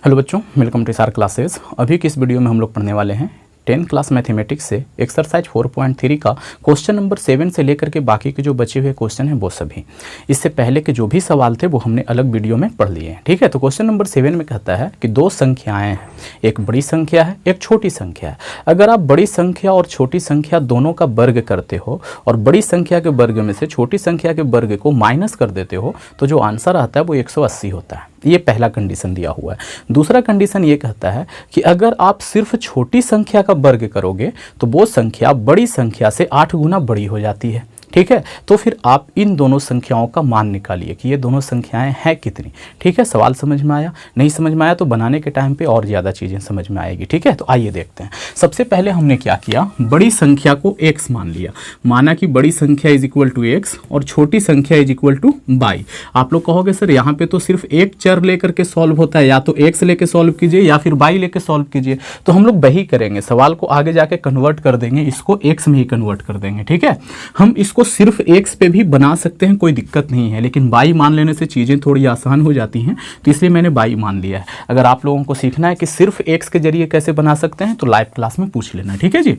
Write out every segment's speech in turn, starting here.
Hello बच्चों, welcome to सार classes. अभी की इस वीडियो में हम लोग पढ़ने वाले हैं 10th क्लास मैथमेटिक्स से एक्सरसाइज 4.3 का क्वेश्चन नंबर 7 से लेकर के बाकी के जो बचे हुए क्वेश्चन हैं वो सभी। इससे पहले के जो भी सवाल थे वो हमने अलग वीडियो में पढ़ लिए हैं, ठीक है। तो क्वेश्चन नंबर 7 में कहता है कि दो संख्याएं हैं, एक बड़ी संख्या है, एक छोटी संख्या है। अगर आप बड़ी संख्या और छोटी संख्या दोनों का वर्ग करते हो और बड़ी संख्या के वर्ग में से छोटी संख्या के वर्ग को माइनस कर देते हो तो जो आंसर आता है वो 180 होता है। ये पहला कंडीशन दिया हुआ है। दूसरा कंडीशन ये कहता है कि अगर आप सिर्फ छोटी संख्या का वर्ग करोगे तो वो संख्या बड़ी संख्या से 8 गुना बड़ी हो जाती है, ठीक है। तो फिर आप इन दोनों संख्याओं का मान निकालिए कि ये दोनों संख्याएं हैं कितनी, ठीक है। सवाल समझ में आया? नहीं समझ में आया तो बनाने के टाइम पे और ज़्यादा चीज़ें समझ में आएगी, ठीक है। तो आइए देखते हैं। सबसे पहले हमने क्या किया, बड़ी संख्या को x मान लिया, माना कि बड़ी संख्या इज इक्वल टू x और छोटी संख्या इज इक्वल टू y। आप लोग कहोगे सर यहाँ पे तो सिर्फ एक चर लेकर के सॉल्व होता है, या तो x लेके सॉल्व कीजिए या फिर y लेके सॉल्व कीजिए। तो हम लोग वही करेंगे, सवाल को आगे जाके कन्वर्ट कर देंगे, इसको x में ही कन्वर्ट कर देंगे, ठीक है। हम इसको सिर्फ x पे भी बना सकते हैं, कोई दिक्कत नहीं है, लेकिन y मान लेने से चीज़ें थोड़ी आसान हो जाती हैं, तो इसलिए मैंने y मान लिया है। अगर आप लोगों को सीखना है कि सिर्फ x के जरिए कैसे बना सकते हैं तो लाइव क्लास में पूछ लेना, ठीक है जी।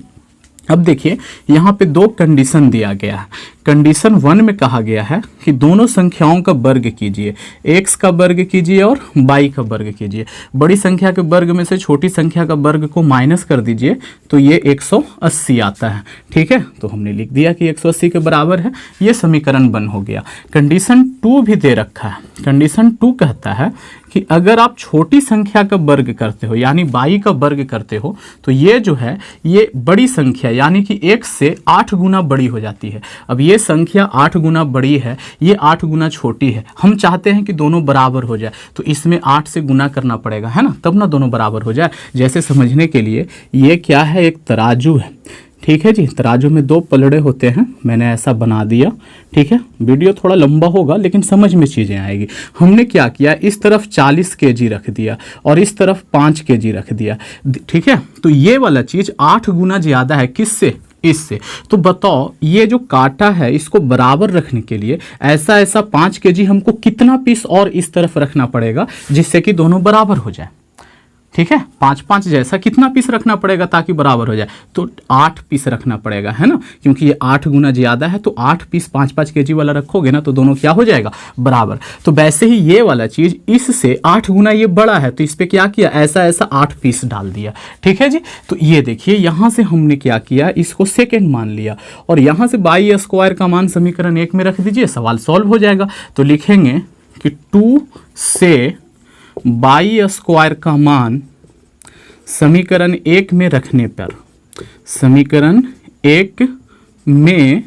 अब देखिए यहाँ पे दो कंडीशन दिया गया है। कंडीशन 1 में कहा गया है कि दोनों संख्याओं का वर्ग कीजिए, x का वर्ग कीजिए और y का वर्ग कीजिए। बड़ी संख्या के वर्ग में से छोटी संख्या का वर्ग को माइनस कर दीजिए तो ये 180 आता है, ठीक है। तो हमने लिख दिया कि 180 के बराबर है, ये समीकरण 1 हो गया। कंडीशन 2 भी दे रखा है। कंडीशन 2 कहता है कि अगर आप छोटी संख्या का वर्ग करते हो यानी y का वर्ग करते हो तो ये जो है ये बड़ी संख्या यानी कि x से 8 गुना बड़ी हो जाती है। अब ये संख्या 8 गुना बड़ी है, ये 8 गुना छोटी है। हम चाहते हैं कि दोनों बराबर हो जाए तो इसमें 8 से गुना करना पड़ेगा, है ना, तब ना दोनों बराबर हो जाए। जैसे समझने के लिए ये क्या है, एक तराजू है, ठीक है जी। तराजू में दो पलड़े होते हैं, मैंने ऐसा बना दिया, ठीक है। वीडियो थोड़ा लंबा होगा लेकिन समझ में चीज़ें आएगी। हमने क्या किया, इस तरफ 40 kg रख दिया और इस तरफ 5 kg रख दिया, ठीक है। तो ये वाला चीज़ 8 गुना ज़्यादा है, किससे, इससे। तो बताओ ये जो काटा है इसको बराबर रखने के लिए ऐसा 5 kg हमको कितना पीस और इस तरफ रखना पड़ेगा जिससे कि दोनों बराबर हो जाए, ठीक है। 5 जैसा कितना पीस रखना पड़ेगा ताकि बराबर हो जाए, तो 8 पीस रखना पड़ेगा, है ना, क्योंकि ये 8 गुना ज़्यादा है। तो 8 पीस 5 kg वाला रखोगे ना तो दोनों क्या हो जाएगा, बराबर। तो वैसे ही ये वाला चीज़ इससे 8 गुना ये बड़ा है तो इस पर क्या किया, ऐसा 8 पीस डाल दिया, ठीक है जी। तो ये देखिए यहाँ से हमने क्या किया, इसको सेकेंड मान लिया और यहाँ से y स्क्वायर का मान समीकरण 1 में रख दीजिए, सवाल सॉल्व हो जाएगा। तो लिखेंगे कि 2 से y स्क्वायर का मान समीकरण 1 में रखने पर, समीकरण 1 में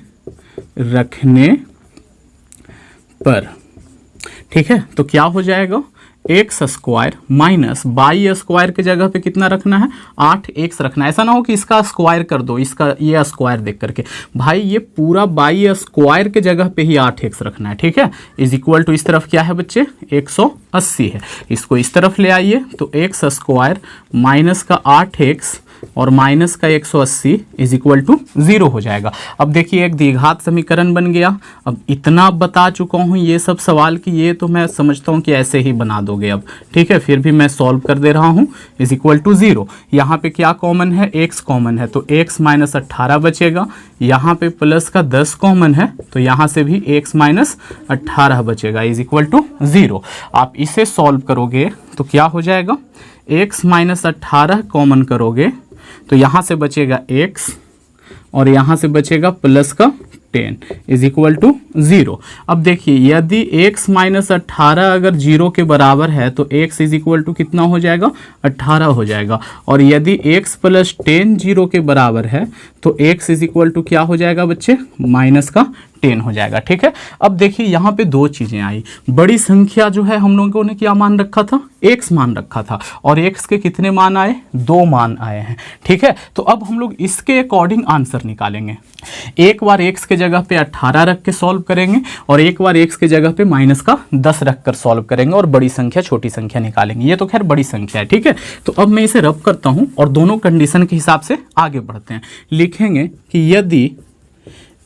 रखने पर, ठीक है। तो क्या हो जाएगा, x square minus y square के जगह पे कितना रखना है, 8x रखना है। ऐसा ना हो कि इसका स्क्वायर कर दो, इसका ये स्क्वायर देख करके, भाई ये पूरा y स्क्वायर के जगह पे ही 8x रखना है, ठीक है। इज इक्वल टू इस तरफ क्या है बच्चे, 180 है, इसको इस तरफ ले आइए तो एक्स स्क्वायर माइनस का 8x और माइनस का 180 इज इक्वल टू 0 हो जाएगा। अब देखिए एक द्विघात समीकरण बन गया। अब इतना बता चुका हूँ ये सब सवाल की, ये तो मैं समझता हूँ कि ऐसे ही बना दोगे अब, ठीक है। फिर भी मैं सॉल्व कर दे रहा हूँ, इज इक्वल टू 0। यहाँ पे क्या कॉमन है, x कॉमन है तो x माइनस 18 बचेगा। यहाँ पे प्लस का 10 कॉमन है तो यहाँ से भी x माइनस 18 बचेगा, इज इक्वल टू 0। आप इसे सॉल्व करोगे तो क्या हो जाएगा, x माइनस 18 कॉमन करोगे तो यहाँ से बचेगा x और यहाँ से बचेगा प्लस का 10 इज इक्वल टू 0। अब देखिए यदि x माइनस 18 अगर 0 के बराबर है तो x इज इक्वल टू कितना हो जाएगा, 18 हो जाएगा। और यदि x प्लस 10 0 के बराबर है तो x इज इक्वल टू क्या हो जाएगा बच्चे, माइनस का 10 हो जाएगा, ठीक है। अब देखिए यहाँ पे दो चीजें आई। बड़ी संख्या जो है हम लोगों ने क्या मान रखा था, x मान रखा था और x के कितने मान आए, 2 मान आए हैं, ठीक है। तो अब हम लोग इसके अकॉर्डिंग आंसर निकालेंगे। एक बार x के जगह पे 18 रख के सॉल्व करेंगे और एक बार x के जगह पे माइनस का 10 रख कर सॉल्व करेंगे और बड़ी संख्या छोटी संख्या निकालेंगे। ये तो खैर बड़ी संख्या है, ठीक है। तो अब मैं इसे रब करता हूं और दोनों कंडीशन के हिसाब से आगे बढ़ते हैं। लिखेंगे कि यदि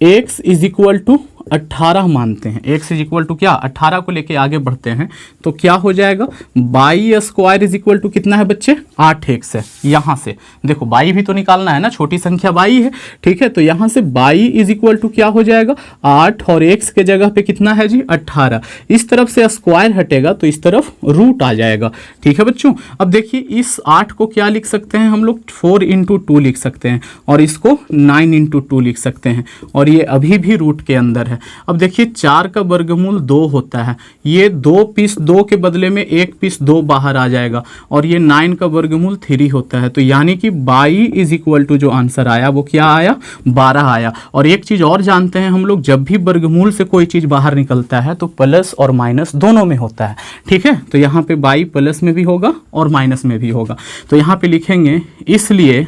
x इज इक्वल टू 18 मानते हैं, x इज इक्वल टू क्या 18 को लेके आगे बढ़ते हैं तो क्या हो जाएगा by square is equal to कितना है बच्चे 8x है। यहाँ से देखो बाई भी तो निकालना है ना, छोटी संख्या बाई है, ठीक है। तो यहाँ से बाई इज इक्वल टू क्या हो जाएगा 8 और x के जगह पे कितना है जी 18। इस तरफ से स्क्वायर हटेगा तो इस तरफ रूट आ जाएगा, ठीक है बच्चों। अब देखिए इस 8 को क्या लिख सकते हैं हम लोग 4 इंटू 2 लिख सकते हैं और इसको 9 इंटू 2 लिख सकते हैं और ये अभी भी रूट के अंदर है। अब देखिए 4 का वर्गमूल 2 होता है, ये 2 पीस 2 के बदले में 1 पीस 2 बाहर आ जाएगा और ये 9 का वर्गमूल 3 होता है। तो यानी कि बाई इज इक्वल टू जो आंसर आया वो क्या आया 12 आया। और एक चीज और जानते हैं हम लोग, जब भी वर्गमूल से कोई चीज बाहर निकलता है तो प्लस और माइनस दोनों में होता है, ठीक है। तो यहाँ पे बाई प्लस में भी होगा और माइनस में भी होगा। तो यहाँ पे लिखेंगे इसलिए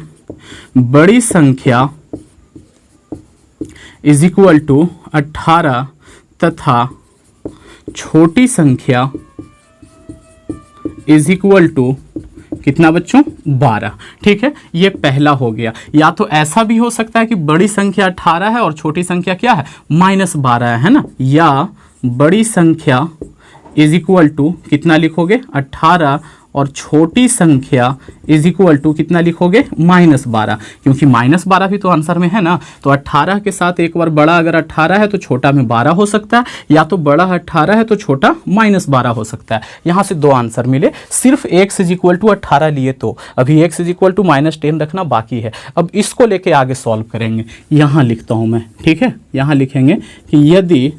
बड़ी संख्या इज इक्वल टू 18 तथा छोटी संख्या इज इक्वल टू कितना बच्चों 12, ठीक है। ये पहला हो गया। या तो ऐसा भी हो सकता है कि बड़ी संख्या 18 है और छोटी संख्या क्या है -12 है ना, या बड़ी संख्या इज इक्वल टू कितना लिखोगे 18 और छोटी संख्या इज इक्वल टू कितना लिखोगे -12, क्योंकि -12 भी तो आंसर में है ना। तो 18 के साथ एक बार बड़ा अगर 18 है तो छोटा में 12 हो सकता है, या तो बड़ा 18 है तो छोटा -12 हो सकता है। यहाँ से 2 आंसर मिले, सिर्फ x इज इक्वल टू 18 लिए तो अभी x इज इक्वल टू -10 रखना बाकी है। अब इसको लेके आगे सॉल्व करेंगे। यहाँ लिखता हूँ मैं, ठीक है। यहाँ लिखेंगे कि यदि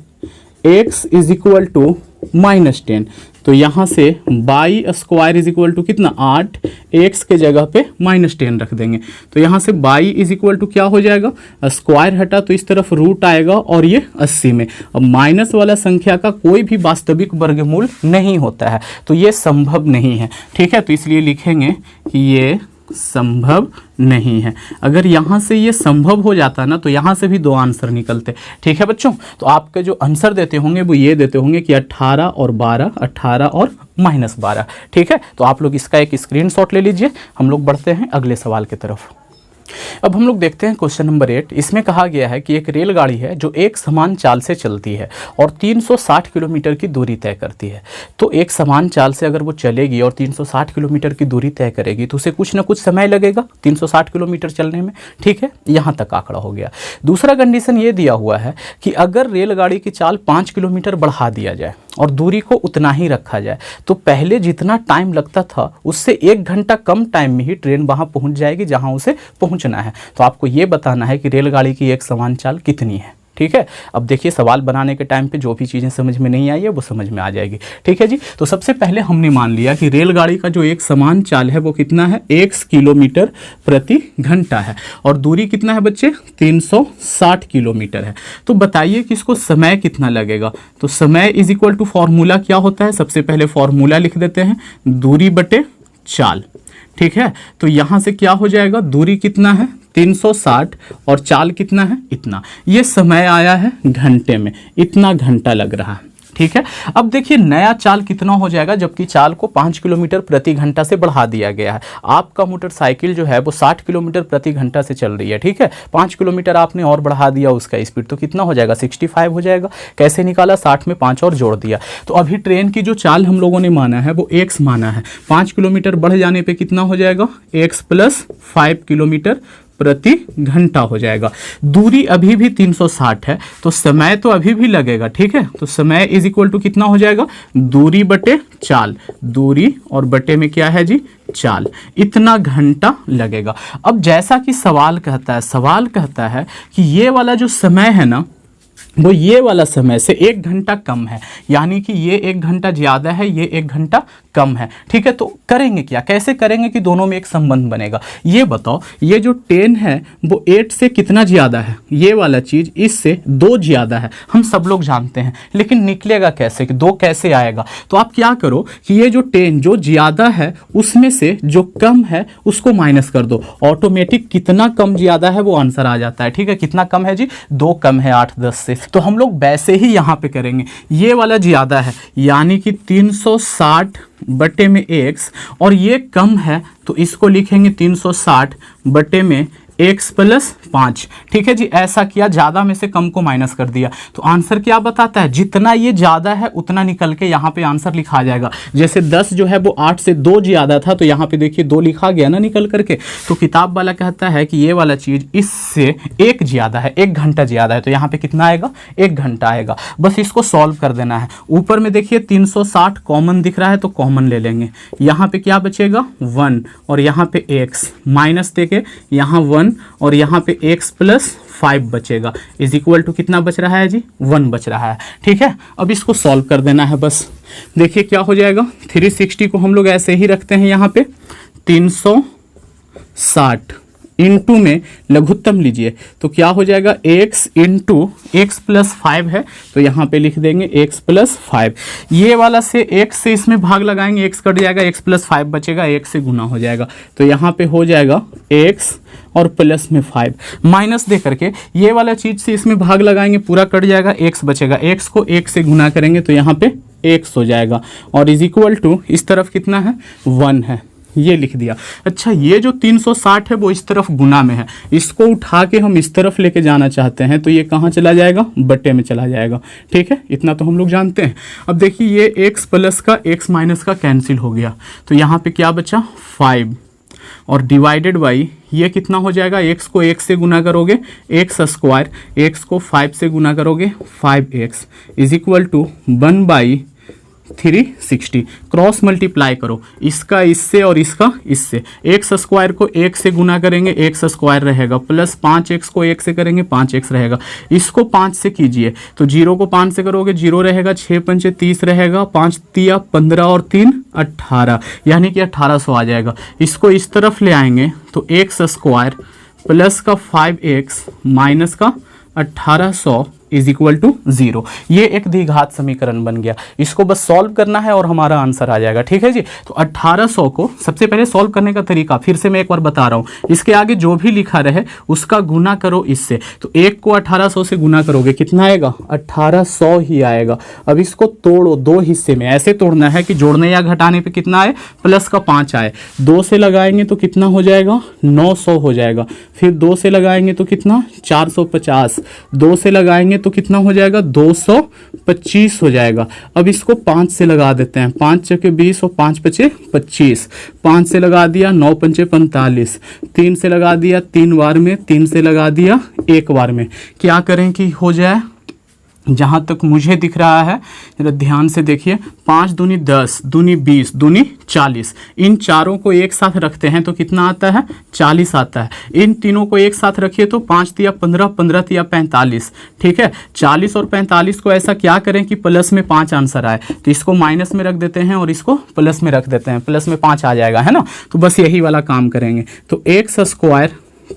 x इज इक्वल टू -10 तो यहाँ से by square is equal to कितना 8, x के जगह पे -10 रख देंगे। तो यहाँ से बाई इज इक्वल टू क्या हो जाएगा, स्क्वायर हटा तो इस तरफ रूट आएगा और ये 80 में। अब माइनस वाला संख्या का कोई भी वास्तविक वर्गमूल नहीं होता है तो ये संभव नहीं है, ठीक है। तो इसलिए लिखेंगे कि ये संभव नहीं है। अगर यहाँ से ये संभव हो जाता ना तो यहाँ से भी 2 आंसर निकलते, ठीक है बच्चों। तो आपके जो आंसर देते होंगे वो ये देते होंगे कि 18 और 12, 18 और -12, ठीक है। तो आप लोग इसका एक स्क्रीनशॉट ले लीजिए। हम लोग बढ़ते हैं अगले सवाल की तरफ। अब हम लोग देखते हैं क्वेश्चन नंबर 8। इसमें कहा गया है कि एक रेलगाड़ी है जो एक समान चाल से चलती है और 360 किलोमीटर की दूरी तय करती है। तो एक समान चाल से अगर वो चलेगी और 360 किलोमीटर की दूरी तय करेगी तो उसे कुछ ना कुछ समय लगेगा 360 किलोमीटर चलने में, ठीक है। यहाँ तक आंकड़ा हो गया। दूसरा कंडीशन ये दिया हुआ है कि अगर रेलगाड़ी की चाल 5 किलोमीटर बढ़ा दिया जाए और दूरी को उतना ही रखा जाए तो पहले जितना टाइम लगता था उससे 1 घंटा कम टाइम में ही ट्रेन वहां पहुंच जाएगी जहां उसे पहुंचना है। तो आपको ये बताना है कि रेलगाड़ी की एक समान चाल कितनी है, ठीक है। अब देखिए सवाल बनाने के टाइम पे जो भी चीज़ें समझ में नहीं आई है वो समझ में आ जाएगी, ठीक है जी। तो सबसे पहले हमने मान लिया कि रेलगाड़ी का जो एक समान चाल है वो कितना है 1 किलोमीटर प्रति घंटा है और दूरी कितना है बच्चे 360 किलोमीटर है। तो बताइए कि इसको समय कितना लगेगा। तो समय इज इक्वल टू फॉर्मूला क्या होता है, सबसे पहले फॉर्मूला लिख देते हैं, दूरी बटे चाल, ठीक है। तो यहाँ से क्या हो जाएगा, दूरी कितना है 360 और चाल कितना है इतना। ये समय आया है घंटे में, इतना घंटा लग रहा है, ठीक है। अब देखिए नया चाल कितना हो जाएगा जबकि चाल को 5 किलोमीटर प्रति घंटा से बढ़ा दिया गया है। आपका मोटरसाइकिल जो है वो 60 किलोमीटर प्रति घंटा से चल रही है, ठीक है। 5 किलोमीटर आपने और बढ़ा दिया उसका स्पीड तो कितना हो जाएगा 65 हो जाएगा। कैसे निकाला, 60 में 5 और जोड़ दिया। तो अभी ट्रेन की जो चाल हम लोगों ने माना है वो x माना है। 5 किलोमीटर बढ़ जाने पे कितना हो जाएगा x प्लस 5 किलोमीटर प्रति घंटा हो जाएगा। दूरी अभी भी 360 है तो समय तो अभी भी लगेगा, ठीक है। तो समय इज इक्वल टू कितना हो जाएगा, दूरी बटे चाल, दूरी और बटे में क्या है जी चाल, इतना घंटा लगेगा। अब जैसा कि सवाल कहता है कि ये वाला जो समय है ना वो ये वाला समय से 1 घंटा कम है, यानी कि ये 1 घंटा ज़्यादा है, ये 1 घंटा कम है, ठीक है। तो करेंगे क्या, कैसे करेंगे कि दोनों में एक संबंध बनेगा। ये बताओ, ये जो 10 है वो 8 से कितना ज़्यादा है, ये वाला चीज़ इससे 2 ज़्यादा है, हम सब लोग जानते हैं। लेकिन निकलेगा कैसे कि 2 कैसे आएगा। तो आप क्या करो कि ये जो 10 जो ज़्यादा है उसमें से जो कम है उसको माइनस कर दो, ऑटोमेटिक कितना कम ज़्यादा है वो आंसर आ जाता है, ठीक है। कितना कम है जी, 2 कम है 8 10 से। तो हम लोग वैसे ही यहाँ पे करेंगे, ये वाला ज़्यादा है यानी कि 360 बटे में x और ये कम है तो इसको लिखेंगे 360 बटे में x प्लस 5। ठीक है जी, ऐसा किया, ज़्यादा में से कम को माइनस कर दिया। तो आंसर क्या बताता है, जितना ये ज़्यादा है उतना निकल के यहाँ पे आंसर लिखा जाएगा। जैसे 10 जो है वो 8 से 2 ज़्यादा था, तो यहाँ पे देखिए 2 लिखा गया ना निकल करके। तो किताब वाला कहता है कि ये वाला चीज़ इससे 1 ज़्यादा है, 1 घंटा ज़्यादा है, तो यहाँ पे कितना आएगा, 1 घंटा आएगा। बस इसको सॉल्व कर देना है। ऊपर में देखिए 360 कॉमन दिख रहा है, तो कॉमन ले लेंगे। यहाँ पे क्या बचेगा, 1, और यहाँ पे x माइनस देके यहाँ 1 और यहाँ पे x प्लस 5 बचेगा, इज इक्वल टू कितना बच रहा है जी, 1 बच रहा है। ठीक है, अब इसको सॉल्व कर देना है। बस देखिए क्या हो जाएगा, 360 को हम लोग ऐसे ही रखते हैं यहाँ पे, 360 इंटू में लघुत्तम लीजिए, तो क्या हो जाएगा, x इंटू एक्स प्लस 5 है, तो यहाँ पे लिख देंगे x प्लस 5। ये वाला से x से इसमें भाग लगाएंगे, x कट जाएगा, x प्लस 5 बचेगा, x से गुना हो जाएगा, तो यहाँ पे हो जाएगा x और प्लस में 5 माइनस दे करके ये वाला चीज़ से इसमें भाग लगाएंगे, पूरा कट जाएगा, x बचेगा, x को 1 से गुना करेंगे तो यहाँ पे x हो जाएगा, और इज इक्वल टू इस तरफ कितना है, 1 है, ये लिख दिया। अच्छा, ये जो 360 है वो इस तरफ गुना में है, इसको उठा के हम इस तरफ लेके जाना चाहते हैं, तो ये कहाँ चला जाएगा, बट्टे में चला जाएगा। ठीक है, इतना तो हम लोग जानते हैं। अब देखिए ये x प्लस का x माइनस का कैंसिल हो गया, तो यहाँ पे क्या बचा, 5, और डिवाइडेड बाई ये कितना हो जाएगा, x को 1 से गुना करोगे x स्क्वायर, x को 5 से गुना करोगे 5x is equal to 1/360। Cross multiply करो, इसका इससे और इसका इससे, x स्क्वायर को 1 से गुना करेंगे x स्क्वायर रहेगा, प्लस 5x को 1 से करेंगे 5x रहेगा, इसको 5 से कीजिए तो 0 को 5 से करोगे 0 रहेगा, 6 पंचे 30 रहेगा, 5 तिया 15 और 3 18, यानी कि 1800 आ जाएगा। इसको इस तरफ ले आएंगे तो x स्क्वायर प्लस का 5x माइनस का 1800 इज इक्वल टू 0। ये एक द्विघात समीकरण बन गया, इसको बस सॉल्व करना है और हमारा आंसर आ जाएगा। ठीक है जी, तो 1800 को सबसे पहले सॉल्व करने का तरीका फिर से मैं एक बार बता रहा हूँ, इसके आगे जो भी लिखा रहे उसका गुना करो इससे, तो 1 को 1800 से गुना करोगे कितना आएगा, 1800 ही आएगा। अब इसको तोड़ो 2 हिस्से में, ऐसे तोड़ना है कि जोड़ने या घटाने पे कितना आए, प्लस का 5 आए, 2 से लगाएंगे तो कितना हो जाएगा, 900 हो जाएगा, फिर 2 से लगाएंगे तो कितना, 450, 2 से लगाएंगे तो कितना हो जाएगा, 225 हो जाएगा। अब इसको 5 से लगा देते हैं, 5 चौके 20 और 5 पचे 25, 5 से लगा दिया 9 पंचे 45, 3 से लगा दिया 3 बार में, 3 से लगा दिया 1 बार में, क्या करें कि हो जाए, जहाँ तक मुझे दिख रहा है जरा ध्यान से देखिए, 5 दूनी 10, दूनी 20, दूनी 40, इन चारों को एक साथ रखते हैं तो कितना आता है, 40 आता है। इन तीनों को एक साथ रखिए तो 5 तिया 15, 15 तिया 45। ठीक है, 40 और 45 को ऐसा क्या करें कि प्लस में 5 आंसर आए, तो इसको माइनस में रख देते हैं और इसको प्लस में रख देते हैं, प्लस में 5 आ जाएगा, है ना। तो बस यही वाला काम करेंगे, तो एक्स स्क्वायर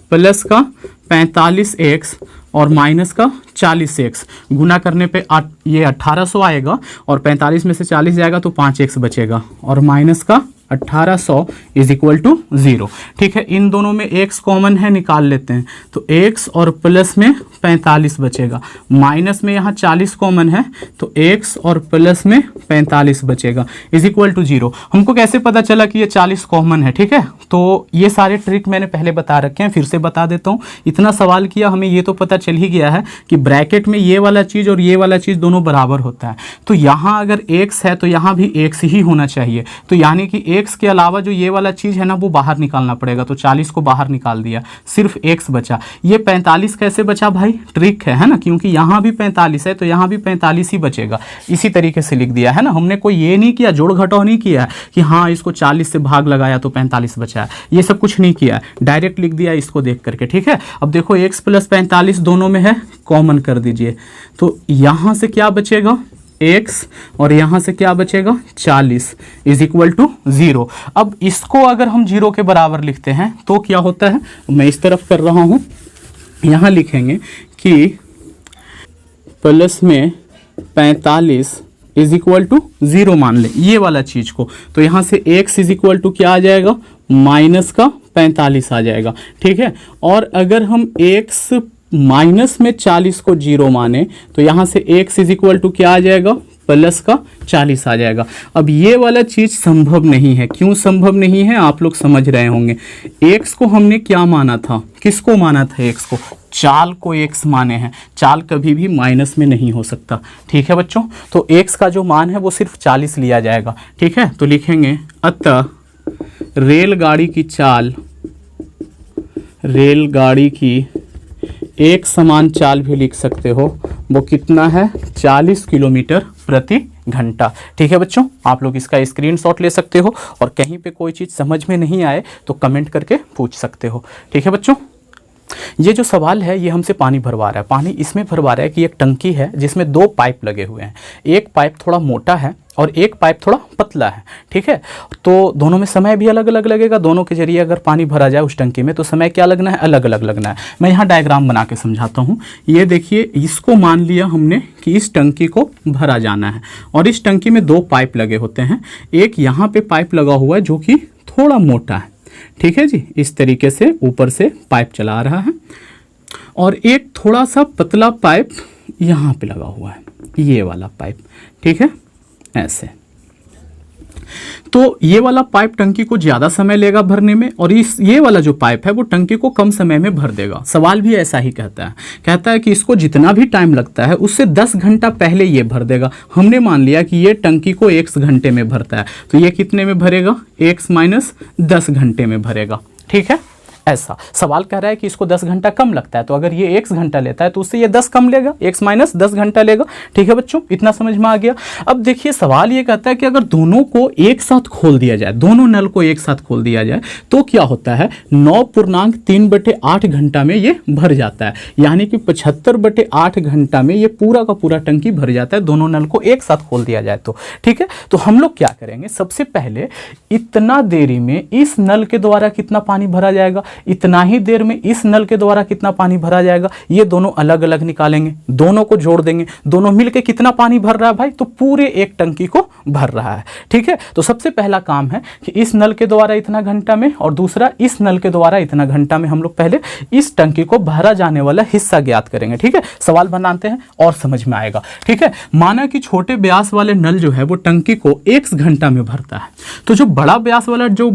प्लस का 45x और माइनस का 40x गुना करने पे ये 1800 आएगा, और 45 में से 40 जाएगा तो 5x बचेगा, और माइनस का 1800 इज इक्वल टू 0। ठीक है, इन दोनों में x कॉमन है, निकाल लेते हैं, तो x और प्लस में 45 बचेगा, माइनस में यहाँ 40 कॉमन है तो x और प्लस में 45 बचेगा इज इक्वल टू 0। हमको कैसे पता चला कि ये 40 कॉमन है, ठीक है, तो ये सारे ट्रिक मैंने पहले बता रखे हैं, फिर से बता देता हूँ। इतना सवाल किया, हमें ये तो पता चल ही गया है कि ब्रैकेट में ये वाला चीज़ और ये वाला चीज़ दोनों बराबर होता है, तो यहाँ अगर x है तो यहाँ भी x ही होना चाहिए, तो यानी कि x के अलावा जो ये वाला चीज़ है ना वो बाहर निकालना पड़ेगा, तो 40 को बाहर निकाल दिया, सिर्फ x बचा। ये 45 कैसे बचा भाई, ट्रिक है ना, क्योंकि यहाँ भी 45 है तो यहाँ भी 45 ही बचेगा, इसी तरीके से लिख दिया है ना। हमने कोई ये नहीं किया, जोड़ घटाव नहीं किया कि हाँ इसको 40 से भाग लगाया तो 45 बचा है, ये सब कुछ नहीं किया, डायरेक्ट लिख दिया इसको देख करके। ठीक है, अब देखो x प्लस 45 दोनों में है, कॉमन कर दीजिए, तो यहाँ से क्या बचेगा, x और यहाँ से क्या बचेगा, 40 इज इक्वल टू 0। अब इसको अगर हम 0 के बराबर लिखते हैं तो क्या होता है, मैं इस तरफ कर रहा हूँ, यहाँ लिखेंगे कि प्लस में 45 इज इक्वल टू 0 मान ले ये वाला चीज़ को, तो यहाँ से x इज इक्वल टू क्या आ जाएगा, माइनस का 45 आ जाएगा। ठीक है, और अगर हम x माइनस में 40 को 0 माने तो यहाँ से x इज इक्वल टू क्या आ जाएगा, प्लस का 40 आ जाएगा। अब ये वाला चीज़ संभव नहीं है। क्यों संभव नहीं है आप लोग समझ रहे होंगे। x को हमने क्या माना था, किसको माना था, x को, चाल को x माने हैं। चाल कभी भी माइनस में नहीं हो सकता, ठीक है बच्चों। तो x का जो मान है वो सिर्फ 40 लिया जाएगा, ठीक है। तो लिखेंगे अतः रेलगाड़ी की चाल, रेलगाड़ी की एक समान चाल भी लिख सकते हो, वो कितना है, 40 किलोमीटर प्रति घंटा, ठीक है बच्चों। आप लोग इसका स्क्रीनशॉट ले सकते हो और कहीं पे कोई चीज़ समझ में नहीं आए तो कमेंट करके पूछ सकते हो, ठीक है बच्चों। ये जो सवाल है ये हमसे पानी भरवा रहा है। पानी इसमें भरवा रहा है कि एक टंकी है जिसमें 2 पाइप लगे हुए हैं। एक पाइप थोड़ा मोटा है और एक पाइप थोड़ा पतला है, ठीक है। तो दोनों में समय भी अलग अलग लगेगा। दोनों के जरिए अगर पानी भरा जाए उस टंकी में तो समय क्या लगना है, अलग अलग लगना है। मैं यहाँ डायग्राम बना के समझाता हूँ। ये देखिए, इसको मान लिया हमने कि इस टंकी को भरा जाना है और इस टंकी में 2 पाइप लगे होते हैं। एक यहाँ पे पाइप लगा हुआ है जो कि थोड़ा मोटा है, ठीक है जी, इस तरीके से ऊपर से पाइप चला रहा है, और एक थोड़ा सा पतला पाइप यहाँ पे लगा हुआ है, ये वाला पाइप, ठीक है, ऐसे। तो ये वाला पाइप टंकी को ज़्यादा समय लेगा भरने में और ये वाला जो पाइप है वो टंकी को कम समय में भर देगा। सवाल भी ऐसा ही कहता है कि इसको जितना भी टाइम लगता है उससे 10 घंटा पहले ये भर देगा। हमने मान लिया कि ये टंकी को 1 घंटे में भरता है, तो ये कितने में भरेगा, x माइनस 10 घंटे में भरेगा, ठीक है। ऐसा सवाल कह रहा है कि इसको 10 घंटा कम लगता है, तो अगर ये 1 घंटा लेता है तो उससे ये 10 कम लेगा, x माइनस 10 घंटा लेगा, ठीक है बच्चों। इतना समझ में आ गया। अब देखिए सवाल ये कहता है कि अगर दोनों को एक साथ खोल दिया जाए, दोनों नल को एक साथ खोल दिया जाए तो क्या होता है, 9.3/8 घंटा में ये भर जाता है। यानी कि 75/8 घंटा में ये पूरा का पूरा टंकी भर जाता है, दोनों नल को एक साथ खोल दिया जाए तो, ठीक है। तो हम लोग क्या करेंगे, सबसे पहले इतना देरी में इस नल के द्वारा कितना पानी भरा जाएगा, इतना ही देर में इस नल के द्वारा कितना पानी भरा जाएगा, ये दोनों अलग अलग निकालेंगे, दोनों को जोड़ देंगे, दोनों मिलके कितना पानी भर रहा है भाई, तो पूरे एक टंकी को भर रहा है, ठीक है। तो सबसे पहला काम है कि इस नल के द्वारा इतना घंटा में और दूसरा इस नल के द्वारा इतना घंटा में हम लोग पहले इस टंकी को भरा जाने वाला हिस्सा ज्ञात करेंगे, ठीक है। सवाल बनाते हैं और समझ में आएगा, ठीक है। माना कि छोटे व्यास वाले नल जो है वो टंकी को 1 घंटा में भरता है, तो जो बड़ा व्यास वाला जो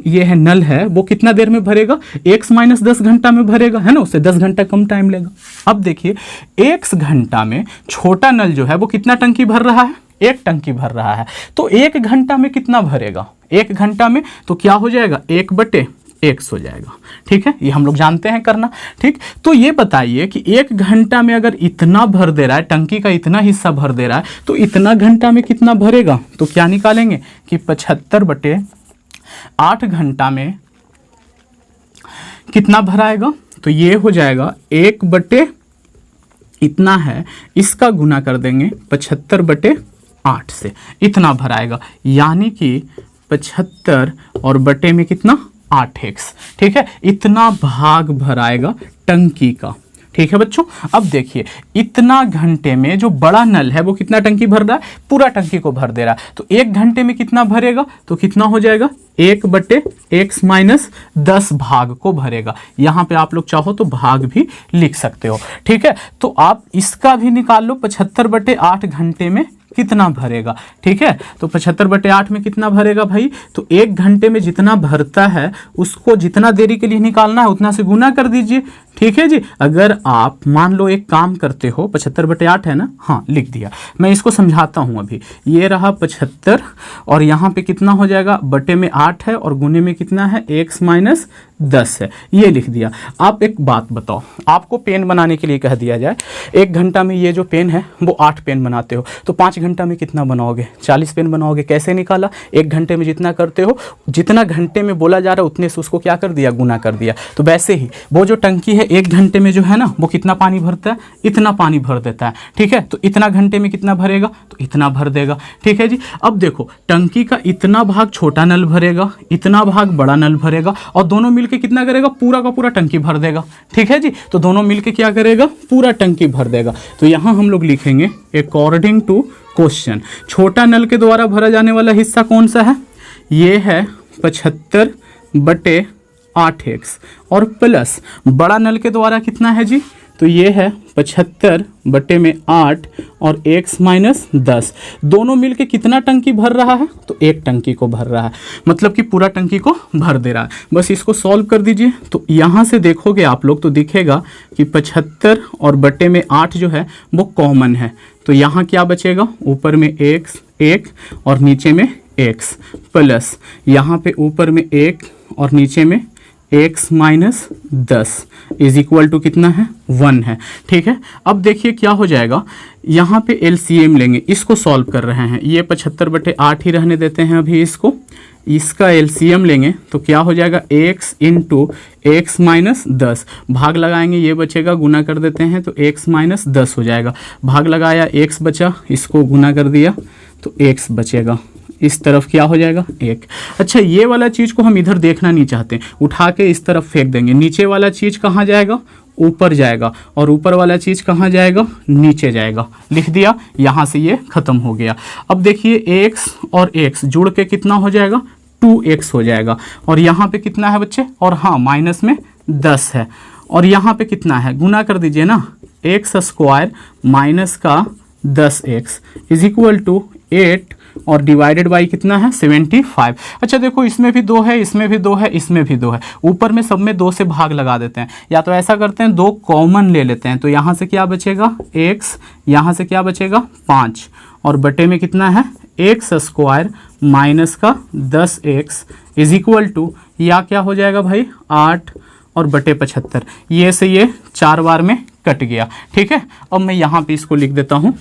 ये है नल है वो कितना देर में भरेगा, x माइनस 10 घंटा में भरेगा, है ना, उससे 10 घंटा कम टाइम लेगा। अब देखिए 1 घंटा में छोटा नल जो है वो कितना टंकी भर रहा है, 1 टंकी भर रहा है, तो 1 घंटा में कितना भरेगा, 1 घंटा में तो क्या हो जाएगा, 1/x हो जाएगा, ठीक है। ये हम लोग जानते हैं करना, ठीक। तो ये बताइए कि 1 घंटा में अगर इतना भर दे रहा है, टंकी का इतना हिस्सा भर दे रहा है, तो इतना घंटा में कितना भरेगा, तो क्या निकालेंगे कि 75/8 घंटा में कितना भराएगा, तो ये हो जाएगा 1/ इतना है, इसका गुना कर देंगे 75/8 से, इतना भराएगा। यानी कि 75 और बटे में कितना, 8x, ठीक है। इतना भाग भराएगा टंकी का, ठीक है बच्चों। अब देखिए इतना घंटे में जो बड़ा नल है वो कितना टंकी भर रहा है, पूरा टंकी को भर दे रहा है, तो 1 घंटे में कितना भरेगा, तो कितना हो जाएगा, 1/x माइनस 10 भाग को भरेगा। यहाँ पे आप लोग चाहो तो भाग भी लिख सकते हो, ठीक है। तो आप इसका भी निकाल लो, 75/8 घंटे में कितना भरेगा, ठीक है। तो 75/8 में कितना भरेगा भाई, तो 1 घंटे में जितना भरता है उसको जितना देरी के लिए निकालना है उतना से गुना कर दीजिए, ठीक है जी। अगर आप मान लो एक काम करते हो, 75/8 है ना, हाँ लिख दिया। मैं इसको समझाता हूँ अभी। ये रहा 75 और यहाँ पे कितना हो जाएगा, बटे में 8 है और गुने में कितना है, x माइनस 10 है, ये लिख दिया। आप एक बात बताओ, आपको पेन बनाने के लिए कह दिया जाए 1 घंटा में ये जो पेन है वो 8 पेन बनाते हो, तो 5 घंटा में कितना बनाओगे, 40 पेन बनाओगे। कैसे निकाला, 1 घंटे में जितना करते हो, जितना घंटे में बोला जा रहा है उतने से उसको क्या कर दिया, गुना कर दिया। तो वैसे ही वो जो टंकी है 1 घंटे में जो है ना वो कितना पानी भरता है, इतना पानी भर देता है, ठीक है। तो इतना घंटे में कितना भरेगा, तो इतना भर देगा, ठीक है जी। अब देखो टंकी का इतना भाग छोटा नल भरेगा, इतना भाग बड़ा नल भरेगा और दोनों मिलके कितना करेगा, पूरा का पूरा टंकी भर देगा, ठीक है जी। तो दोनों मिलके क्या करेगा, पूरा टंकी भर देगा। तो यहाँ हम लोग लिखेंगे अकॉर्डिंग टू क्वेश्चन, छोटा नल के द्वारा भरा जाने वाला हिस्सा कौन सा है, ये है 75/8x और प्लस बड़ा नल के द्वारा कितना है जी, तो ये है 75/8 और x माइनस 10, दोनों मिलके कितना टंकी भर रहा है? तो एक टंकी को भर रहा है, मतलब कि पूरा टंकी को भर दे रहा है। बस इसको सॉल्व कर दीजिए। तो यहाँ से देखोगे आप लोग तो दिखेगा कि 75 और बटे में 8 जो है वो कॉमन है। तो यहाँ क्या बचेगा? ऊपर में x 1 और नीचे में x प्लस यहाँ पे ऊपर में 1 और नीचे में x minus 10 is equal to कितना है? 1 है। ठीक है, अब देखिए क्या हो जाएगा, यहाँ पे LCM लेंगे, इसको सॉल्व कर रहे हैं। ये 75/8 ही रहने देते हैं अभी इसको, इसका LCM लेंगे तो क्या हो जाएगा? x इंटू एक्स माइनस 10, भाग लगाएंगे ये बचेगा, गुना कर देते हैं तो x माइनस 10 हो जाएगा। भाग लगाया, x बचा, इसको गुना कर दिया तो x बचेगा। इस तरफ क्या हो जाएगा? 1। अच्छा, ये वाला चीज़ को हम इधर देखना नहीं चाहते, उठा के इस तरफ फेंक देंगे। नीचे वाला चीज़ कहाँ जाएगा? ऊपर जाएगा, और ऊपर वाला चीज़ कहाँ जाएगा? नीचे जाएगा। लिख दिया, यहाँ से ये खत्म हो गया। अब देखिए x और x जुड़ के कितना हो जाएगा? 2x हो जाएगा। और यहाँ पे कितना है बच्चे? और हाँ, माइनस में 10 है। और यहाँ पे कितना है? गुना कर दीजिए ना, x² माइनस का 10x इज इक्वल टू 8 और डिवाइडेड बाई कितना है? 75। अच्छा देखो, इसमें भी 2 है, इसमें भी 2 है, इसमें भी 2 है, ऊपर में सब में 2 से भाग लगा देते हैं, या तो ऐसा करते हैं 2 कॉमन ले लेते हैं। तो यहाँ से क्या बचेगा? x, यहाँ से क्या बचेगा? 5 और बटे में कितना है? x² माइनस का 10x इज इक्वल टू, या क्या हो जाएगा भाई? 8 और बटे 75। ये से ये 4 बार में कट गया। ठीक है, अब मैं यहाँ पे इसको लिख देता हूँ।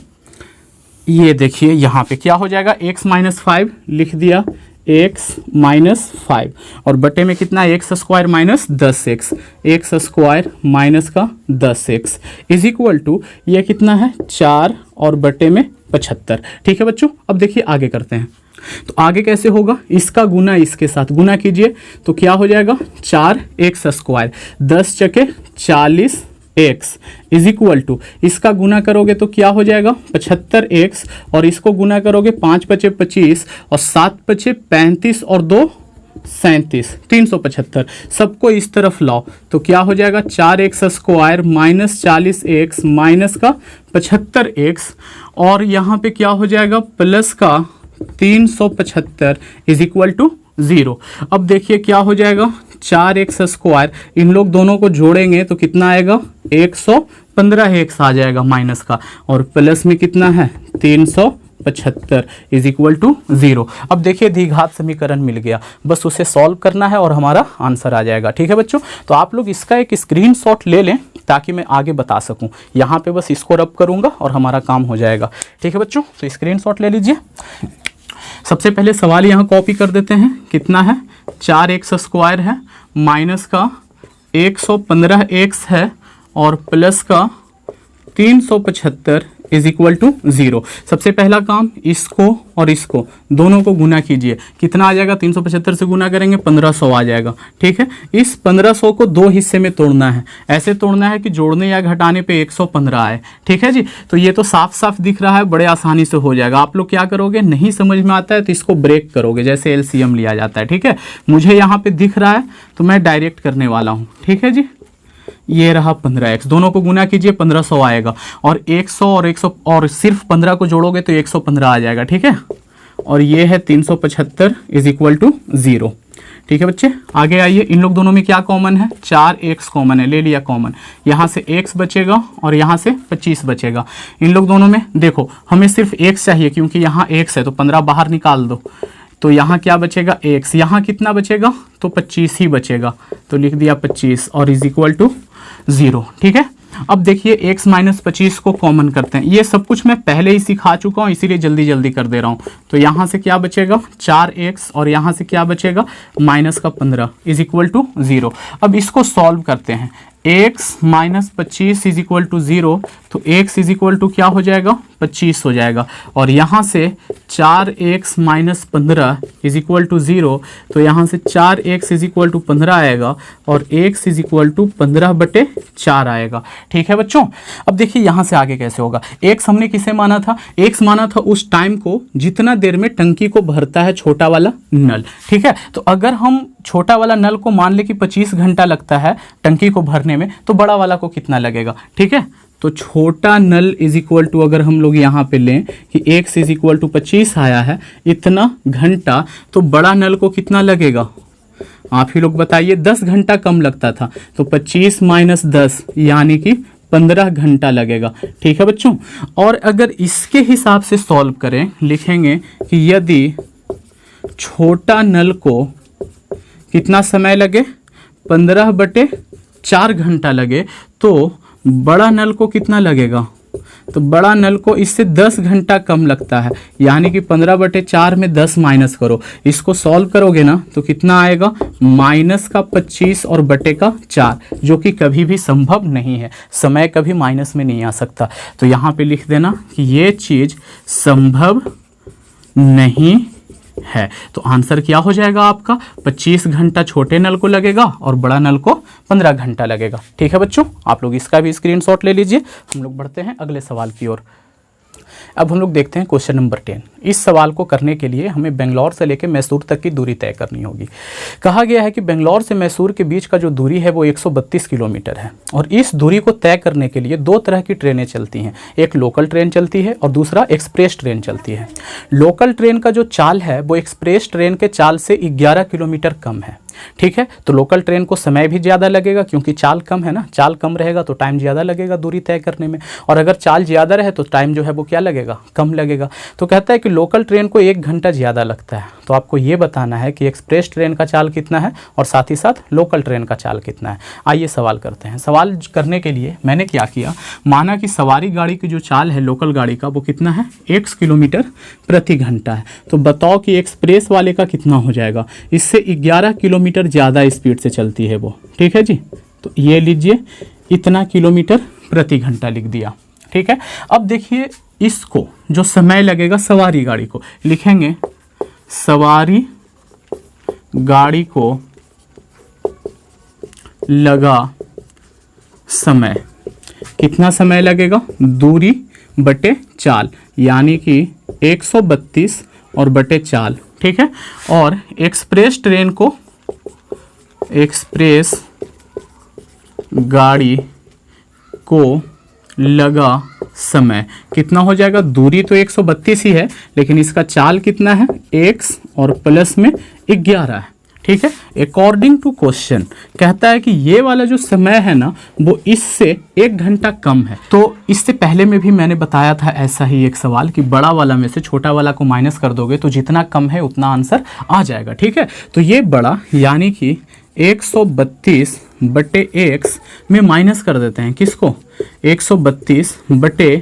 ये देखिए यहाँ पे क्या हो जाएगा? x माइनस 5 लिख दिया, x माइनस 5 और बटे में कितना है? x² minus 10x, x² minus का 10x इज इक्वल टू, ये कितना है? 4 और बटे में 75। ठीक है बच्चों, अब देखिए आगे करते हैं। तो आगे कैसे होगा? इसका गुना इसके साथ गुना कीजिए तो क्या हो जाएगा? 4x², 10 चके 40 x इज इक्वल टू, इसका गुना करोगे तो क्या हो जाएगा? 75x और इसको गुना करोगे 5 पचे 25 और 7 पचे 35 और 2 37, 375। सबको इस तरफ लाओ तो क्या हो जाएगा? 4x² माइनस 40x माइनस का 75x और यहाँ पे क्या हो जाएगा? प्लस का 375 इज इक्वल टू 0। अब देखिए क्या हो जाएगा? 4x², इन लोग दोनों को जोड़ेंगे तो कितना आएगा? 115x आ जाएगा माइनस का, और प्लस में कितना है? 375 इज इक्वल टू 0। अब देखिए द्विघात समीकरण मिल गया, बस उसे सॉल्व करना है और हमारा आंसर आ जाएगा। ठीक है बच्चों, तो आप लोग इसका एक स्क्रीनशॉट ले लें ताकि मैं आगे बता सकूं। यहाँ पे बस इसको रब करूँगा और हमारा काम हो जाएगा। ठीक है बच्चों, तो स्क्रीनशॉट ले लीजिए। सबसे पहले सवाल यहाँ कॉपी कर देते हैं। कितना है? 4x² है माइनस का 115x है और प्लस का 375 इज इक्वल टू 0। सबसे पहला काम, इसको और इसको दोनों को गुना कीजिए। कितना आ जाएगा? 375 से गुना करेंगे 1500 आ जाएगा। ठीक है, इस 1500 को 2 हिस्से में तोड़ना है। ऐसे तोड़ना है कि जोड़ने या घटाने पे 115 आए। ठीक है जी, तो ये तो साफ साफ दिख रहा है, बड़े आसानी से हो जाएगा। आप लोग क्या करोगे? नहीं समझ में आता है तो इसको ब्रेक करोगे, जैसे LCM लिया जाता है। ठीक है, मुझे यहाँ पे दिख रहा है तो मैं डायरेक्ट करने वाला हूँ। ठीक है जी, ये रहा 15x, दोनों को गुना कीजिए 1500 आएगा, और 100 और 100 और सिर्फ 15 को जोड़ोगे तो 115 आ जाएगा। ठीक है, और ये है 375 इज इक्वल टू 0। ठीक है बच्चे, आगे आइए। इन लोग दोनों में क्या कॉमन है? 4x कॉमन है, ले लिया कॉमन। यहाँ से x बचेगा और यहाँ से 25 बचेगा। इन लोग दोनों में देखो, हमें सिर्फ x चाहिए क्योंकि यहाँ x है तो 15 बाहर निकाल दो, तो यहाँ क्या बचेगा? x। यहाँ कितना बचेगा? तो 25 ही बचेगा, तो लिख दिया 25 और इज इक्वल टू 0। ठीक है, अब देखिए x माइनस 25 को कॉमन करते हैं। ये सब कुछ मैं पहले ही सिखा चुका हूँ, इसीलिए जल्दी जल्दी कर दे रहा हूँ। तो यहाँ से क्या बचेगा? 4x और यहाँ से क्या बचेगा? माइनस का 15 इज इक्वल टू 0। अब इसको सॉल्व करते हैं। x minus 25 is equal to 0, तो x इज इक्वल टू क्या हो जाएगा? 25 हो जाएगा। और यहाँ से 4x minus 15 is equal to 0, तो यहाँ से 4x इज इक्वल टू 15 आएगा और x इज इक्वल टू 15/4 आएगा। ठीक है बच्चों, अब देखिए यहाँ से आगे कैसे होगा। x हमने किसे माना था? x माना था उस टाइम को जितना देर में टंकी को भरता है छोटा वाला नल। ठीक है, तो अगर हम छोटा वाला नल को मान ले कि 25 घंटा लगता है टंकी को भरने करने में, तो बड़ा वाला को कितना लगेगा। ठीक है, तो छोटा नल इज इक्वल टू, अगर हम लोग यहाँ पे लें कि x इज इक्वल टू 25 आया है इतना घंटा, तो बड़ा नल को कितना लगेगा, आप ही लोग बताइए। 10 घंटा कम लगता था, तो 25 माइनस 10 यानी कि 15 घंटा लगेगा। ठीक है बच्चों, और अगर इसके हिसाब से सॉल्व करें, लिखेंगे कि यदि छोटा नल को कितना समय लगे, 15/4 घंटा लगे, तो बड़ा नल को कितना लगेगा, तो बड़ा नल को इससे 10 घंटा कम लगता है, यानी कि 15/4 में 10 माइनस करो, इसको सॉल्व करोगे ना तो कितना आएगा, -25 और बटे का 4, जो कि कभी भी संभव नहीं है, समय कभी माइनस में नहीं आ सकता। तो यहाँ पे लिख देना कि ये चीज संभव नहीं है। तो आंसर क्या हो जाएगा आपका, 25 घंटा छोटे नल को लगेगा और बड़ा नल को 15 घंटा लगेगा। ठीक है बच्चों, आप लोग इसका भी स्क्रीनशॉट ले लीजिए। हम लोग बढ़ते हैं अगले सवाल की ओर। अब हम लोग देखते हैं क्वेश्चन नंबर 10। इस सवाल को करने के लिए हमें बेंगलोर से लेकर मैसूर तक की दूरी तय करनी होगी। कहा गया है कि बेंगलोर से मैसूर के बीच का जो दूरी है वो 132 किलोमीटर है, और इस दूरी को तय करने के लिए 2 तरह की ट्रेनें चलती हैं, एक लोकल ट्रेन चलती है और दूसरा एक्सप्रेस ट्रेन चलती है। लोकल ट्रेन का जो चाल है वो एक्सप्रेस ट्रेन के चाल से 11 किलोमीटर कम है। ठीक है, तो लोकल ट्रेन को समय भी ज़्यादा लगेगा क्योंकि चाल कम है ना, चाल कम रहेगा तो टाइम ज़्यादा लगेगा दूरी तय करने में, और अगर चाल ज़्यादा रहे तो टाइम जो है वो क्या लगेगा, कम लगेगा। तो कहता है कि लोकल ट्रेन को 1 घंटा ज़्यादा लगता है, तो आपको ये बताना है कि एक्सप्रेस ट्रेन का चाल कितना है और साथ ही साथ लोकल ट्रेन का चाल कितना है। आइए सवाल करते हैं। सवाल करने के लिए मैंने क्या किया, माना कि सवारी गाड़ी की जो चाल है लोकल गाड़ी का वो कितना है, x किलोमीटर प्रति घंटा है, तो बताओ कि एक्सप्रेस वाले का कितना हो जाएगा। इससे 11 किलोमीटर ज़्यादा स्पीड से चलती है वो। ठीक है जी, तो ये लीजिए इतना किलोमीटर प्रति घंटा लिख दिया। ठीक है, अब देखिए इसको जो समय लगेगा सवारी गाड़ी को, लिखेंगे सवारी गाड़ी को लगा समय, कितना समय लगेगा, दूरी बटे चाल, यानी कि 132 और बटे चाल। ठीक है, और एक्सप्रेस ट्रेन को, एक्सप्रेस गाड़ी को लगा समय कितना हो जाएगा, दूरी तो 132 ही है लेकिन इसका चाल कितना है, x और प्लस में 11 है। ठीक है, अकॉर्डिंग टू क्वेश्चन कहता है कि ये वाला जो समय है ना वो इससे 1 घंटा कम है। तो इससे पहले में भी मैंने बताया था ऐसा ही एक सवाल कि बड़ा वाला में से छोटा वाला को माइनस कर दोगे तो जितना कम है उतना आंसर आ जाएगा। ठीक है, तो ये बड़ा यानी कि 132 बटे x में माइनस कर देते हैं, किसको, 132 बटे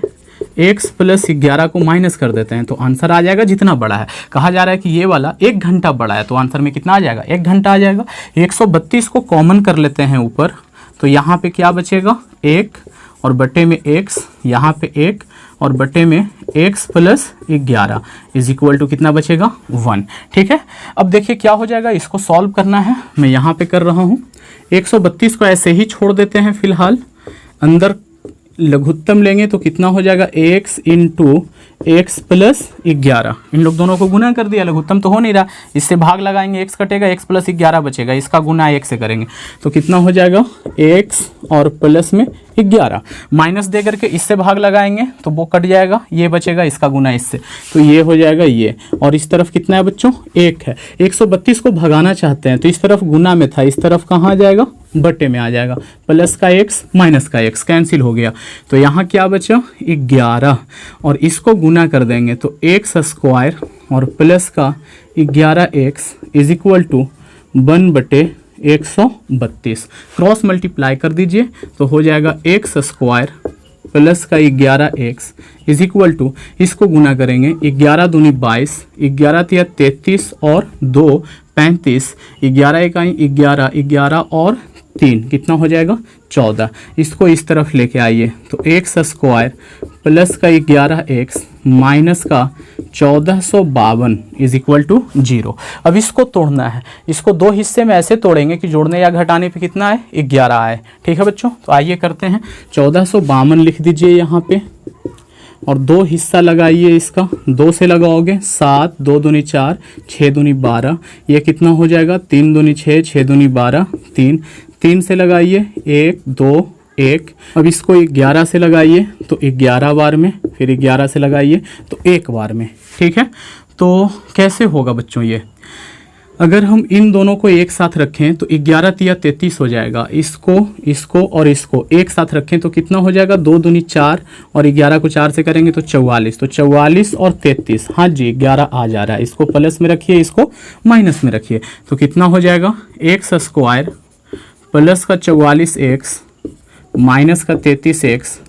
x प्लस 11 को माइनस कर देते हैं, तो आंसर आ जाएगा जितना बड़ा है। कहा जा रहा है कि ये वाला 1 घंटा बड़ा है, तो आंसर में कितना आ जाएगा, 1 घंटा आ जाएगा। 132 को कॉमन कर लेते हैं ऊपर, तो यहाँ पे क्या बचेगा, 1 और बटे में x, यहाँ पे 1 और बटे में x plus 11 is equal to कितना बचेगा, 1। ठीक है, अब देखिए क्या हो जाएगा, इसको सॉल्व करना है, मैं यहाँ पे कर रहा हूँ। 132 को ऐसे ही छोड़ देते हैं फिलहाल, अंदर लघुत्तम लेंगे तो कितना हो जाएगा, x इंटू एक्स प्लस 11, इन लोग दोनों को गुना कर दिया, लघुत्तम तो हो नहीं रहा, इससे भाग लगाएंगे, x कटेगा, x प्लस 11 बचेगा, इसका गुना 1 से करेंगे तो कितना हो जाएगा, x और प्लस में 11, माइनस दे करके इससे भाग लगाएंगे तो वो कट जाएगा, ये बचेगा, इसका गुना इससे, तो ये हो जाएगा ये, और इस तरफ कितना है बच्चों, 1 है। 132 को भगाना चाहते हैं तो इस तरफ गुना में था, इस तरफ कहाँ आ जाएगा, बटे में आ जाएगा, प्लस का x माइनस का x कैंसिल हो गया, तो यहाँ क्या बचा, 11, और इसको गुना कर देंगे तो x स्क्वायर और प्लस का 11x is equal to 1/132, cross multiply कर दीजिए तो हो जाएगा x स्क्वायर प्लस का 11x इज इक्वल टू, इसको गुना करेंगे, 11 दूनी 22, 11 तिया 33 और 2 35, 11 इकाई 11, 11 और 3 कितना हो जाएगा, 14। इसको इस तरफ लेके आइए तो x स्क्वायर प्लस का 11x माइनस का 1452 इज इक्वल टू 0। अब इसको तोड़ना है, इसको 2 हिस्से में ऐसे तोड़ेंगे कि जोड़ने या घटाने पे कितना है, 11 आए। ठीक है बच्चों, तो आइए करते हैं, 1452 लिख दीजिए यहाँ पे और 2 हिस्सा लगाइए इसका, 2 से लगाओगे 7, 2 दूनी 4, 6 दूनी 12, ये कितना हो जाएगा, 3 दूनी 6, 6 दूनी 12, 3, 3 से लगाइए, 1 2 1। अब इसको 11 से लगाइए तो 11 बार में, फिर 11 से लगाइए तो 1 बार में। ठीक है, तो कैसे होगा बच्चों ये? अगर हम इन दोनों को एक साथ रखें तो 11 तिया 33 हो जाएगा। इसको और इसको एक साथ रखें तो कितना हो जाएगा? 2 दूनी 4 और 11 को 4 से करेंगे तो 44। तो 44 और 33, हाँ जी 11 आ जा रहा है। इसको प्लस में रखिए, इसको माइनस में रखिए, तो कितना हो जाएगा? एक्स स्क्वायर प्लस का 44x माइनस का 33x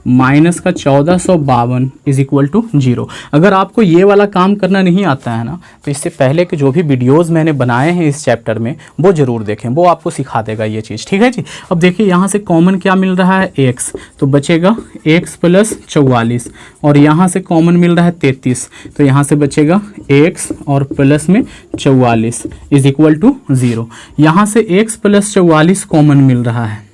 माइनस का 1452 इज इक्वल टू 0। अगर आपको ये वाला काम करना नहीं आता है ना, तो इससे पहले के जो भी वीडियोस मैंने बनाए हैं इस चैप्टर में वो ज़रूर देखें, वो आपको सिखा देगा ये चीज़। ठीक है जी। अब देखिए यहाँ से कॉमन क्या मिल रहा है? x, तो बचेगा x प्लस 44 और यहाँ से कॉमन मिल रहा है 33, तो यहाँ से बचेगा x और प्लस में 44 इज इक्वल टू 0। यहाँ से x प्लस 44 कॉमन मिल रहा है,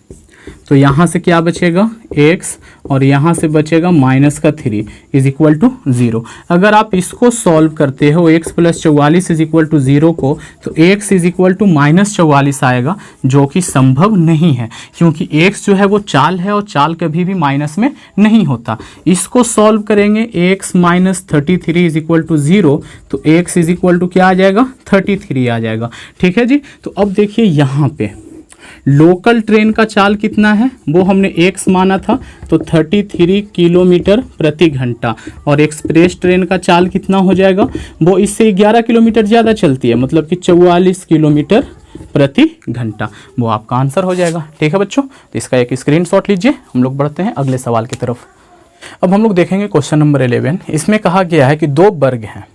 तो यहाँ से क्या बचेगा? x और यहाँ से बचेगा माइनस का 3 इज इक्वल टू 0। अगर आप इसको सॉल्व करते हो x plus 44 is equal to 0 को, तो x is equal to minus 44 आएगा, जो कि संभव नहीं है, क्योंकि x जो है वो चाल है और चाल कभी भी माइनस में नहीं होता। इसको सॉल्व करेंगे, x minus 33 is equal to 0, तो x इज इक्वल टू क्या आ जाएगा? 33 आ जाएगा। ठीक है जी। तो अब देखिए यहाँ पे लोकल ट्रेन का चाल कितना है वो हमने x माना था, तो 33 किलोमीटर प्रति घंटा, और एक्सप्रेस ट्रेन का चाल कितना हो जाएगा? वो इससे 11 किलोमीटर ज़्यादा चलती है, मतलब कि 44 किलोमीटर प्रति घंटा। वो आपका आंसर हो जाएगा। ठीक है बच्चों, तो इसका एक स्क्रीनशॉट लीजिए। हम लोग बढ़ते हैं अगले सवाल की तरफ। अब हम लोग देखेंगे क्वेश्चन नंबर 11। इसमें कहा गया है कि 2 वर्ग हैं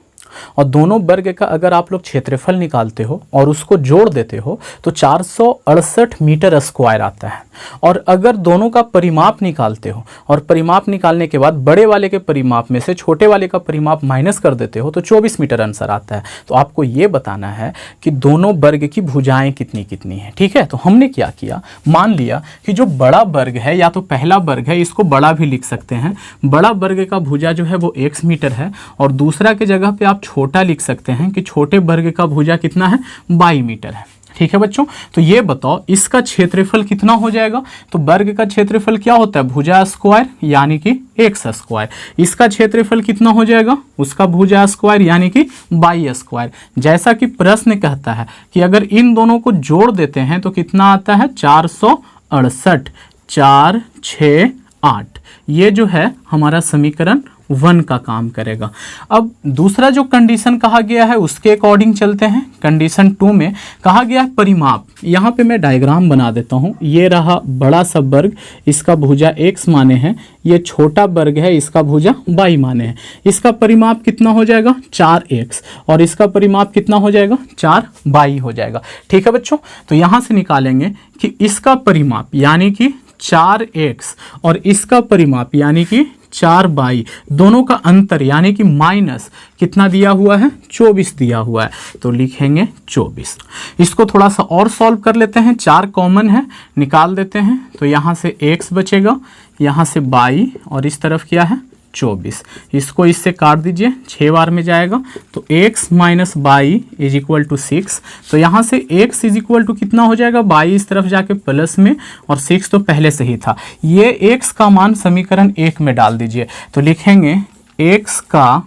और दोनों वर्ग का अगर आप लोग क्षेत्रफल निकालते हो और उसको जोड़ देते हो तो 468 मीटर स्क्वायर आता है। और अगर दोनों का परिमाप निकालते हो और परिमाप निकालने के बाद बड़े वाले के परिमाप में से छोटे वाले का परिमाप माइनस कर देते हो तो 24 मीटर आंसर आता है। तो आपको ये बताना है कि दोनों वर्ग की भुजाएं कितनी कितनी हैं। ठीक है, तो हमने क्या किया, मान लिया कि जो बड़ा वर्ग है या तो पहला वर्ग है, इसको बड़ा भी लिख सकते हैं। बड़ा वर्ग का भुजा जो है वो x मीटर है, और दूसरा के जगह पे आप छोटा लिख सकते हैं कि छोटे वर्ग का भुजा कितना है? 22 मीटर है। ठीक है बच्चों, तो ये बताओ इसका क्षेत्रफल कितना हो जाएगा? तो वर्ग का क्षेत्रफल क्या होता है? भुजा स्क्वायर यानी कि एक्स स्क्वायर। इसका क्षेत्रफल कितना हो जाएगा? उसका भुजा स्क्वायर यानी कि 22 स्क्वायर। जैसा कि प्रश्न कहता है कि अगर इन दोनों को जोड़ देते हैं तो कितना आता है? 468, 4 6 8। ये जो है हमारा समीकरण 1 का काम करेगा। अब दूसरा जो कंडीशन कहा गया है उसके अकॉर्डिंग चलते हैं। कंडीशन 2 में कहा गया है परिमाप। यहाँ पे मैं डायग्राम बना देता हूँ। ये रहा बड़ा सा वर्ग, इसका भुजा x माने हैं। ये छोटा वर्ग है, इसका भुजा y माने हैं। इसका परिमाप कितना हो जाएगा? 4x, और इसका परिमाप कितना हो जाएगा? 4y हो जाएगा। ठीक है बच्चों, तो यहाँ से निकालेंगे कि इसका परिमाप यानी कि 4x और इसका परिमाप यानी कि 4y, दोनों का अंतर यानी कि माइनस कितना दिया हुआ है? 24 दिया हुआ है, तो लिखेंगे 24। इसको थोड़ा सा और सॉल्व कर लेते हैं। 4 कॉमन है, निकाल देते हैं, तो यहाँ से x बचेगा, यहाँ से y, और इस तरफ क्या है? 24। इसको इससे काट दीजिए, 6 बार में जाएगा, तो x minus y is equal to 6। तो यहाँ से x इज इक्वल टू कितना हो जाएगा? y इस तरफ जाके प्लस में, और 6 तो पहले से ही था। ये x का मान समीकरण 1 में डाल दीजिए, तो लिखेंगे x का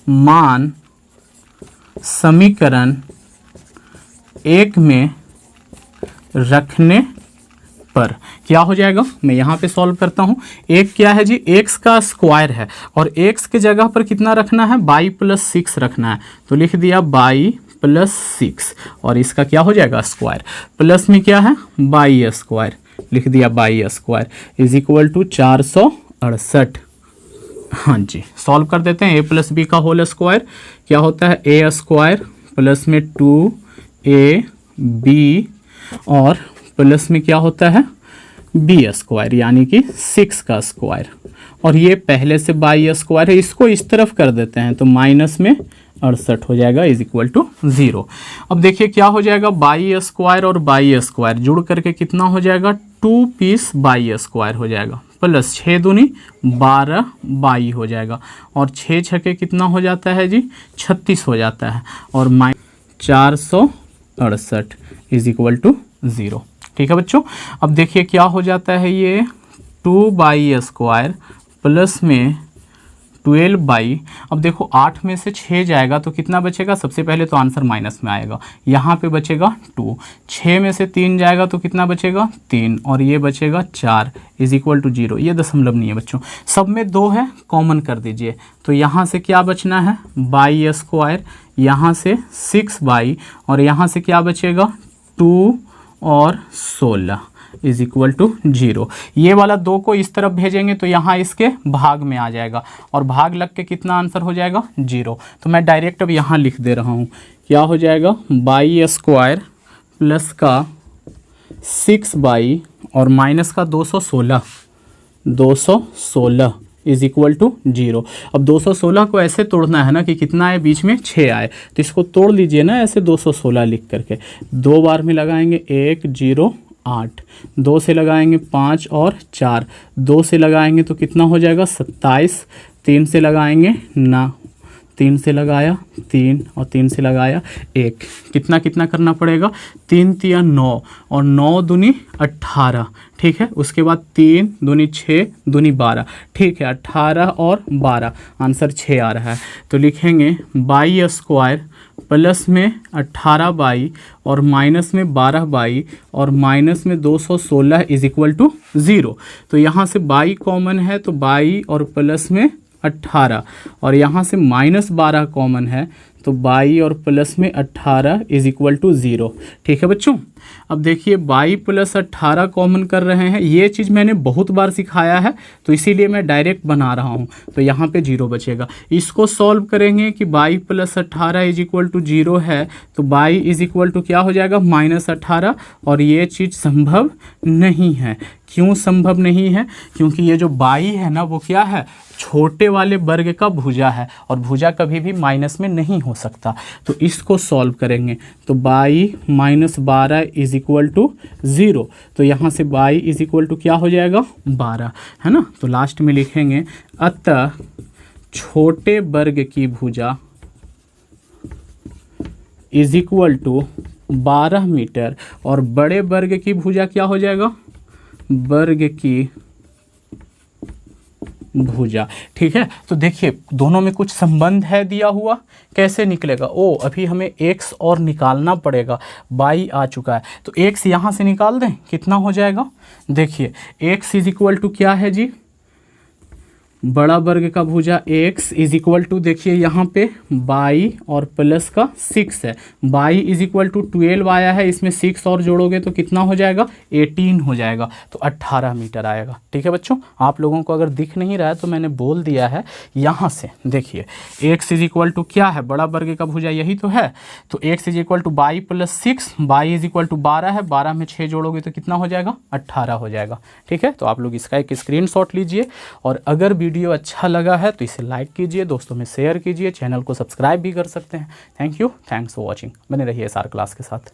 मान समीकरण 1 में रखने पर क्या हो जाएगा? मैं यहाँ पे सॉल्व करता हूँ। एक क्या है जी? x का स्क्वायर है, और x के जगह पर कितना रखना है? y प्लस 6 रखना है, तो लिख दिया y प्लस 6, और इसका क्या हो जाएगा? स्क्वायर। प्लस में क्या है? y स्क्वायर, लिख दिया y square is equal to 468। हाँ जी, सॉल्व कर देते हैं। a प्लस बी का होल स्क्वायर क्या होता है? a स्क्वायर प्लस में 2ab, और प्लस में क्या होता है? b स्क्वायर यानी कि 6 का स्क्वायर, और ये पहले से y स्क्वायर है। इसको इस तरफ कर देते हैं तो माइनस में 68 हो जाएगा इज इक्वल टू 0। अब देखिए क्या हो जाएगा? y स्क्वायर और y स्क्वायर जुड़ करके कितना हो जाएगा? 2 पीस y स्क्वायर हो जाएगा, प्लस 6 दूनी 12 y हो जाएगा, और 6 छके कितना हो जाता है जी? 36 हो जाता है, और 468 इज इक्वल टू 0। ठीक है बच्चों। अब देखिए क्या हो जाता है, ये 2/² प्लस में 12/, अब देखो 8 में से 6 जाएगा तो कितना बचेगा, सबसे पहले तो आंसर माइनस में आएगा, यहाँ पे बचेगा 2, 6 में से 3 जाएगा तो कितना बचेगा 3, और ये बचेगा 4 = 0। ये दशमलव नहीं है बच्चों, सब में 2 है, कॉमन कर दीजिए। तो यहाँ से क्या बचना है, बाई², यहाँ से 6/, और यहाँ से क्या बचेगा 2 और 16 = 0। ये वाला 2 को इस तरफ भेजेंगे तो यहाँ इसके भाग में आ जाएगा, और भाग लग के कितना आंसर हो जाएगा 0। तो मैं डायरेक्ट अब यहाँ लिख दे रहा हूँ, क्या हो जाएगा बाई² प्लस का 6/, और माइनस का 216 = 0। अब 216 को ऐसे तोड़ना है ना कि कितना आए, बीच में 6 आए, तो इसको तोड़ लीजिए ना ऐसे 216 लिख करके। 2 बार में लगाएंगे 1 0 8, 2 से लगाएंगे 5 और 4, 2 से लगाएंगे तो कितना हो जाएगा 27, 3 से लगाएंगे ना, 3 से लगाया 3, और 3 से लगाया 1, कितना कितना करना पड़ेगा, 3 3 9, और 9 दूनी 18, ठीक है। उसके बाद 3 दूनी 6 दूनी 12, ठीक है, 18 और 12, आंसर 6 आ रहा है। तो लिखेंगे बाई² प्लस में 18/, और माइनस में 12/, और माइनस में 216 = 0। तो यहाँ से बाई कॉमन है तो बाई और प्लस में 18, और यहाँ से -12 कॉमन है तो बाई और प्लस में 18 = 0, ठीक है बच्चों। अब देखिए बाई प्लस 18 कॉमन कर रहे हैं, ये चीज़ मैंने बहुत बार सिखाया है तो इसीलिए मैं डायरेक्ट बना रहा हूँ। तो यहाँ पे 0 बचेगा, इसको सॉल्व करेंगे कि बाई प्लस 18 = 0 है, तो बाई = क्या हो जाएगा -18, और ये चीज़ संभव नहीं है। क्यों संभव नहीं है, क्योंकि ये जो बाई है ना वो क्या है, छोटे वाले वर्ग का भुजा है, और भुजा कभी भी माइनस में नहीं हो सकता। तो इसको सॉल्व करेंगे तो बाई -12 = 0, तो यहाँ से बाई = क्या हो जाएगा 12, है ना। तो लास्ट में लिखेंगे अतः छोटे वर्ग की भुजा = 12 मीटर, और बड़े वर्ग की भुजा क्या हो जाएगा, वर्ग की भुजा, ठीक है। तो देखिए दोनों में कुछ संबंध है दिया हुआ, कैसे निकलेगा, ओ अभी हमें x और निकालना पड़ेगा, बाई आ चुका है तो x यहाँ से निकाल दें, कितना हो जाएगा, देखिए x = क्या है जी, बड़ा वर्ग का भुजा x = देखिए यहाँ पे बाई और प्लस का 6 है, बाई = 12 आया है, इसमें 6 और जोड़ोगे तो कितना हो जाएगा 18 हो जाएगा, तो 18 मीटर आएगा, ठीक है बच्चों। आप लोगों को अगर दिख नहीं रहा है तो मैंने बोल दिया है, यहाँ से देखिए x = क्या है, बड़ा वर्ग का भुजा यही तो है, तो x = बाई प्लस 6, बाई = 12 है, 12 में 6 जोड़ोगे तो कितना हो जाएगा 18 हो जाएगा, ठीक है। तो आप लोग इसका एक स्क्रीनशॉट लीजिए, और अगर वीडियो अच्छा लगा है तो इसे लाइक कीजिए, दोस्तों में शेयर कीजिए, चैनल को सब्सक्राइब भी कर सकते हैं। Thank you, thanks for watching. बने रहिए SR क्लास के साथ।